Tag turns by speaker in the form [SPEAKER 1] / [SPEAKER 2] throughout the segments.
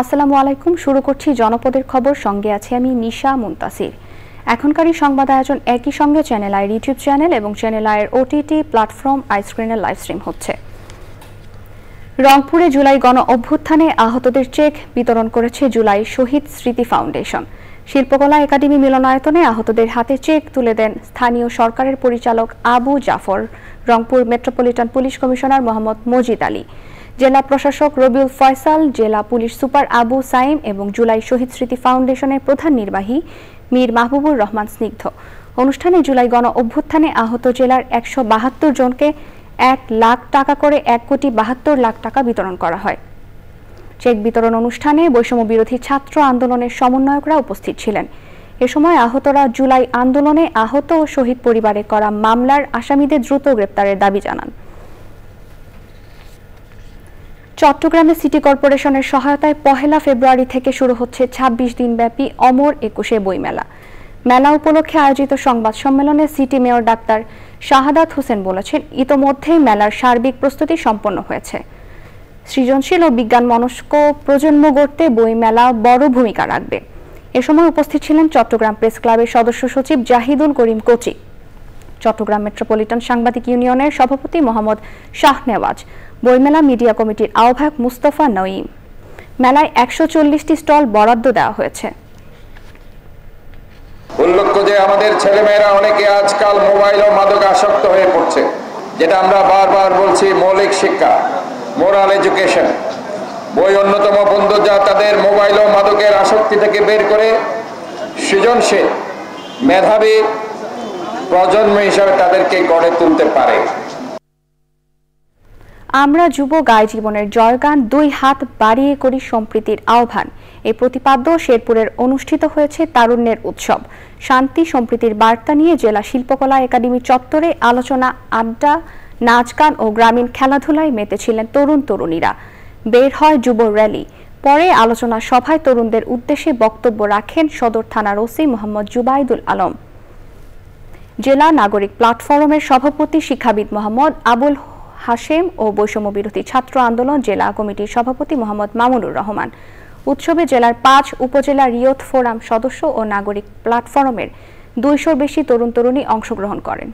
[SPEAKER 1] আসসালামু আলাইকুম। শুরু করছি জনপদের খবর, সঙ্গে আছি আমি নিশা মুনতাসির। এখনকারই সংবাদ আয়োজন একই সঙ্গে চ্যানেল আইয়ের ইউটিউব চ্যানেল এবং চ্যানেল আইয়ের ওটিটি প্ল্যাটফর্ম আইস্ক্রিনের লাইভ স্ট্রিম হচ্ছে। রংপুরে জুলাই গণ অভ্যুত্থানে আহতদের চেক বিতরণ করেছে জুলাই শহীদ স্মৃতি ফাউন্ডেশন। শিল্পকলা একাডেমি মিলনায়তনে আহতদের হাতে চেক তুলে দেন স্থানীয় সরকারের পরিচালক Abu Jafar, Rangpur metropolitan police commissioner Mohammad Majid Ali, জেলা প্রশাসক রবিউল ফয়সাল, জেলা পুলিশ সুপার আবু সাইম এবং জুলাই শহীদ স্মৃতি ফাউন্ডেশনের প্রধান নির্বাহী মীর মাহবুবুর রহমান স্নিগ্ধ। অনুষ্ঠানে জুলাই গণ অভ্যুত্থানে আহত জেলার ১৭২ জনকে ১ লাখ টাকা করে ১,৭২,০০,০০০ টাকা বিতরণ করা হয়। চেক বিতরণ অনুষ্ঠানে বৈষম্য বিরোধী ছাত্র আন্দোলনের সমন্বয়করা উপস্থিত ছিলেন। এ সময় আহতরা জুলাই আন্দোলনে আহত ও শহীদ পরিবারে করা মামলার আসামিদের দ্রুত গ্রেপ্তারের দাবি জানান। চট্টগ্রামে সিটি কর্পোরেশনের সহায়তায় ১ ফেব্রুয়ারি থেকে শুরু হচ্ছে ২৬ দিনব্যাপী অমর একুশে বইমেলা। মেলা উপলক্ষে আয়োজিত সংবাদ সম্মেলনে city mayor doctor Shahadat Hossain বলেছেন, ইতোমধ্যেই মেলার সার্বিক প্রস্তুতি সম্পন্ন হয়েছে। সৃজনশীল ও বিজ্ঞান মনস্ক প্রজন্ম গড়তে বইমেলা বড় ভূমিকা রাখবে। এ সময় উপস্থিত ছিলেন চট্টগ্রাম প্রেস ক্লাবের সদস্য সচিব জাহিদুল করিম কোচি, চট্টগ্রাম মেট্রোপলিটন সাংবাদিক ইউনিয়নের সভাপতি মোহাম্মদ শাহনেওয়াজ, বইমেলা মিডিয়া কমিটির আহ্বায়ক মুস্তফা নঈম। মেলায় ১৪০টি স্টল বরাদ্দ দেওয়া হয়েছে।
[SPEAKER 2] উল্লেখ্য যে আমাদের ছেলেমেয়েরা অনেকে আজকাল মোবাইল ও মাদক আসক্ত হয়ে পড়ছে, যেটা আমরা বারবার বলছি মৌলিক শিক্ষা, মোরাল এডুকেশন। বই অন্যতম বন্ধু যা তাদের মোবাইল ও মাদকের আসক্তি থেকে বের করে সৃজনশীল মেধাবী প্রজন্ম হিসাবে তাদেরকে গড়ে তুলতে পারে।
[SPEAKER 1] আমরা যুব গায়ে জীবনের জয়গান, ২ হাত বাড়িয়ে করি সম্প্রীতির আহ্বান, এই প্রতিপাদ্য শেরপুরের অনুষ্ঠিত হয়েছে তারুণ্যের উৎসব। শান্তি সম্প্রীতির বার্তা নিয়ে জেলা শিল্পকলা একাডেমি চত্বরে আলোচনা, আড্ডা, নাচ গান ও গ্রামীণ খেলাধুলায় মেতেছিলেন তরুণ তরুণীরা। বের হয় যুব র্যালি। পরে আলোচনা সভায় তরুণদের উদ্দেশ্যে বক্তব্য রাখেন সদর থানার ওসি মোহাম্মদ জুবাইদুল আলম। জেলা নাগরিক প্ল্যাটফর্মের সভাপতি শিক্ষাবিদ মোহাম্মদ আবুল হাশেম ও বৈষম্য বিরোধী ছাত্র আন্দোলন জেলা কমিটির সভাপতি মোহাম্মদ মামুনুর রহমান। উৎসবে জেলার ৫ উপজেলা রিয়ত ফোরাম সদস্য ও নাগরিক প্ল্যাটফর্মের ২০০-র বেশি তরুণ তরুণী অংশগ্রহণ করেন।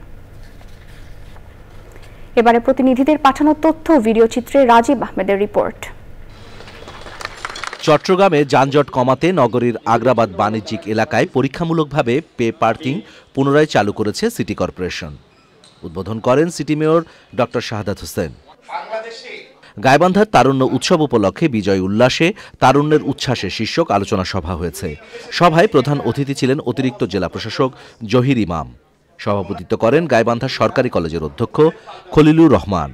[SPEAKER 1] এবারে প্রতিনিধিদের পাঠানো তথ্য ও ভিডিও চিত্রে রাজীব আহমেদের রিপোর্ট।
[SPEAKER 3] চট্টগ্রামে যানজট কমাতে নগরীর আগ্রাবাদ বাণিজ্যিক এলাকায় পরীক্ষামূলকভাবে পে পার্কিং পুনরায় চালু করেছে সিটি কর্পোরেশন। উদ্বোধন করেন city mayor doctor Shahadat Hossain. গাইবান্ধার তারুণ্য উৎসব উপলক্ষে বিজয় উল্লাসে তারুণ্যের উচ্ছ্বাসে শীর্ষক আলোচনা সভা হয়েছে। সভায় প্রধান অতিথি ছিলেন অতিরিক্ত জেলা প্রশাসক জহির ইমাম। সভাপতিত্ব করেন গাইবান্ধা সরকারি কলেজের অধ্যক্ষ খলিলুর রহমান।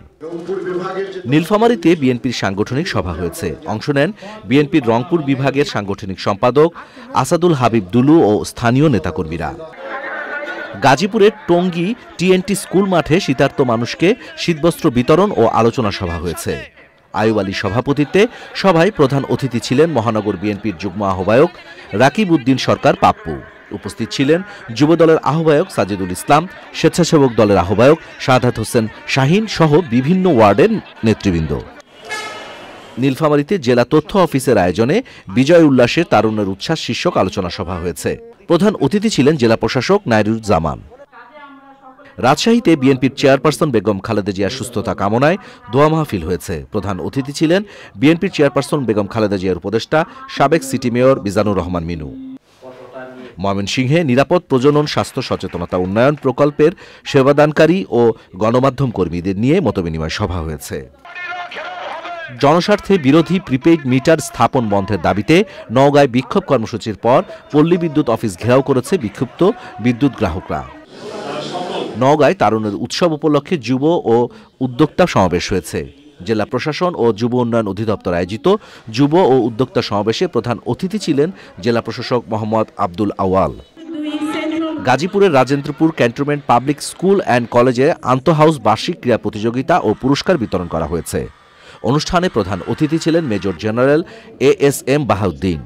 [SPEAKER 3] নীলফামারীতে বিএনপির সাংগঠনিক সভা হয়েছে। অংশ নেন বিএনপির রংপুর বিভাগের সাংগঠনিক সম্পাদক আসাদুল হাবিব দুলু ও স্থানীয় নেতাকর্মীরা। গাজীপুরের টঙ্গী টিএনটি স্কুল মাঠে শীতার্ত মানুষকে শীতবস্ত্র বিতরণ ও আলোচনা সভা হয়েছে। আয়ুব আলীর সভাপতিত্বে সভায় প্রধান অতিথি ছিলেন মহানগর বিএনপির যুগ্ম আহ্বায়ক রাকিব উদ্দিন সরকার পাপ্পু। উপস্থিত ছিলেন যুব দলের আহ্বায়ক সাজিদুল ইসলাম, স্বেচ্ছাসেবক দলের আহ্বায়ক শাহাদাত হোসেন শাহিন সহ বিভিন্ন ওয়ার্ডের নেতৃবৃন্দ। নীলফামারীতে জেলা তথ্য অফিসের আয়োজনে বিজয় উল্লাসে তারুণ্যের উচ্ছ্বাস শীর্ষক আলোচনা সভা হয়েছে। প্রধান অতিথি ছিলেন জেলা প্রশাসক নাইরুজ্জামান। রাজশাহীতে বিএনপির চেয়ারপারসন বেগম খালেদা জিয়ার সুস্থতা কামনায় দোয়া মাহফিল হয়েছে। প্রধান অতিথি ছিলেন বিএনপির চেয়ারপারসন বেগম খালেদা জিয়ার উপদেষ্টা সাবেক সিটি মেয়র মিজানুর রহমান মিনু। ময়মনসিংহে নিরাপদ প্রজনন স্বাস্থ্য সচেতনতা উন্নয়ন প্রকল্পের সেবাদানকারী ও গণমাধ্যম কর্মীদের নিয়ে মতবিনিময় সভা হয়েছে। জনস্বার্থে বিরোধী প্রিপেইড মিটার স্থাপন বন্ধের দাবিতে নওগাঁয় বিক্ষোভ কর্মসূচির পর পল্লী বিদ্যুৎ অফিস ঘেরাও করেছে বিক্ষুব্ধ বিদ্যুৎ গ্রাহকরা। নওগাঁয় তারুণ্যের উৎসব উপলক্ষে যুব ও উদ্যোক্তা সমাবেশ হয়েছে। জেলা প্রশাসন ও যুব উন্নয়ন অধিদপ্তর আয়োজিত যুব ও উদ্যোক্তা সমাবেশে প্রধান অতিথি ছিলেন জেলা প্রশাসক মোহাম্মদ আব্দুল আওয়াল। গাজীপুরের Rajendrapur cantonment public school and কলেজে আন্তঃহাউস বার্ষিক ক্রীড়া প্রতিযোগিতা ও পুরস্কার বিতরণ করা হয়েছে। অনুষ্ঠানে প্রধান অতিথি ছিলেন মেজর জেনারেল ASM বাহাউদ্দিন।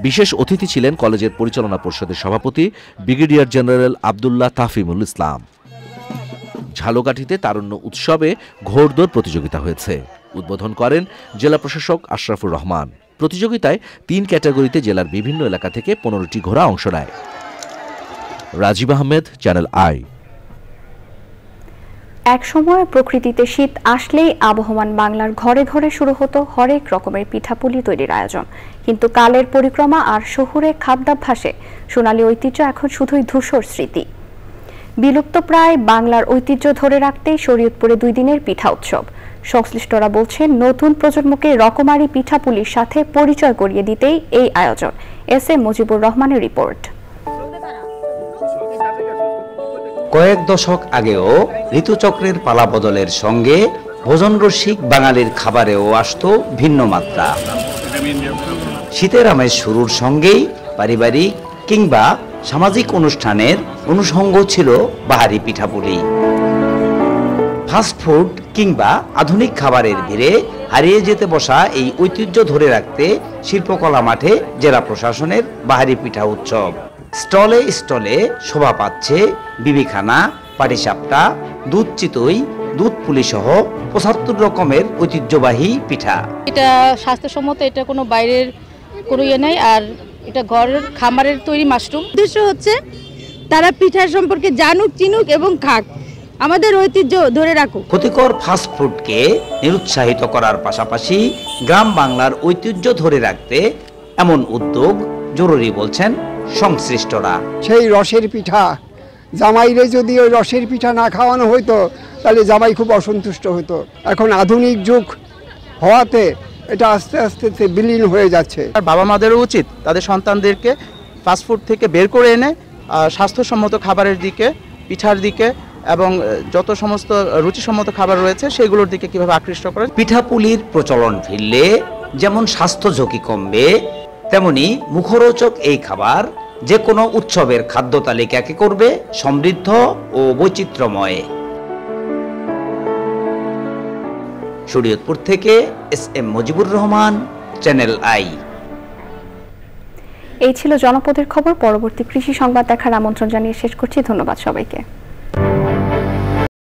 [SPEAKER 3] বিশেষ অতিথি ছিলেন কলেজের পরিচালনা পরিষদের সভাপতি ব্রিগেডিয়ার জেনারেল আব্দুল্লাহ তাফিমুল ইসলাম। ঝালকাঠিতে তারুণ্য উৎসবে ঘোড়দৌড় প্রতিযোগিতা হয়েছে। উদ্বোধন করেন জেলা প্রশাসক আশরাফুর রহমান। প্রতিযোগিতায় 3 ক্যাটাগরিতে জেলার বিভিন্ন এলাকা থেকে 15টি ঘোড়া অংশ নেয়। Rajib Ahmed, channel i.
[SPEAKER 1] এক সময় প্রকৃতিতে শীত আসলেই আবহমান বাংলার ঘরে ঘরে শুরু হতো হরেক রকমের পিঠাপুলি তৈরির আয়োজন, কিন্তু কালের পরিক্রমা আর শহুরে খাদ্যাভ্যাসে সোনালী ঐতিহ্য এখন শুধুই ধূসর স্মৃতি। বিলুপ্ত প্রায় বাংলার ঐতিহ্য ধরে রাখতে শরীয়তপুরে 2 দিনের পিঠা উৎসব। সংশ্লিষ্টরা বলছেন, নতুন প্রজন্মকে রকমারি পিঠাপুলির সাথে পরিচয় করিয়ে দিতেই এই আয়োজন। এস.এম. মুজিবুর রহমানের রিপোর্ট।
[SPEAKER 4] কয়েক দশক আগেও ঋতুচক্রের পালাবদলের সঙ্গে ভোজন রসিক বাঙালির খাবারেও আসতো ভিন্ন মাত্রা। শীতের আমেজ শুরুর সঙ্গেই পারিবারিক কিংবা সামাজিক অনুষ্ঠানের অনুষঙ্গ ছিল বাহারি পিঠাপুলি। ফাস্টফুড কিংবা আধুনিক খাবারের ভিড়ে হারিয়ে যেতে বসা এই ঐতিহ্য ধরে রাখতে শিল্পকলা মাঠে জেলা প্রশাসনের বাহারি পিঠা উৎসব। স্টলে স্টলে শোভা পাচ্ছে বিবিখানা, পাটিসাপটা, দুধ চিতই, দুধ পুলি সহ 75 রকমের ঐতিহ্যবাহী পিঠা।
[SPEAKER 5] এটা স্বাস্থ্যসম্মত, এটা কোনো বাইরের কোনো ইয়ে নাই, আর এটা ঘরের খামারের তৈরি মাশরুম।
[SPEAKER 6] উদ্দেশ্য হচ্ছে তারা পিঠার সম্পর্কে জানুক, চিনুক এবং খাক, আমাদের ঐতিহ্য ধরে রাখুক।
[SPEAKER 4] ক্ষতিকর ফাস্টফুডকে নিরুৎসাহিত করার পাশাপাশি গ্রাম বাংলার ঐতিহ্য ধরে রাখতে এমন উদ্যোগ জরুরি বলছেন সংশ্লিষ্টরা।
[SPEAKER 7] সেই রসের পিঠা জামাইরে যদি ওই রসের পিঠা না খাওয়ানো হইতো তাহলে জামাই খুব অসন্তুষ্ট হতো। এখন আধুনিক যুগ হওয়াতে এটা আস্তে আস্তে বিলীন হয়ে যাচ্ছে।
[SPEAKER 8] আর বাবা মাদেরও উচিত তাদের সন্তানদেরকে ফাস্টফুড থেকে বের করে এনে স্বাস্থ্যসম্মত খাবারের দিকে, পিঠার দিকে এবং যত সমস্ত রুচিসম্মত খাবার রয়েছে সেগুলোর দিকে কিভাবে আকৃষ্ট করে।
[SPEAKER 4] পিঠাপুলির প্রচলন ফিরলে যেমন স্বাস্থ্য ঝুঁকি কমবে, তেমনি মুখরোচক এই খাবার যে কোনো উৎসবের খাদ্য তালিকাকে করবে সমৃদ্ধ ও বৈচিত্র্যময়। শরীয়তপুর থেকে SM. Mujibur Rahman, channel I.
[SPEAKER 1] এই ছিল জনপদের খবর। পরবর্তী কৃষি সংবাদ দেখার আমন্ত্রণ জানিয়ে শেষ করছি। ধন্যবাদ সবাইকে।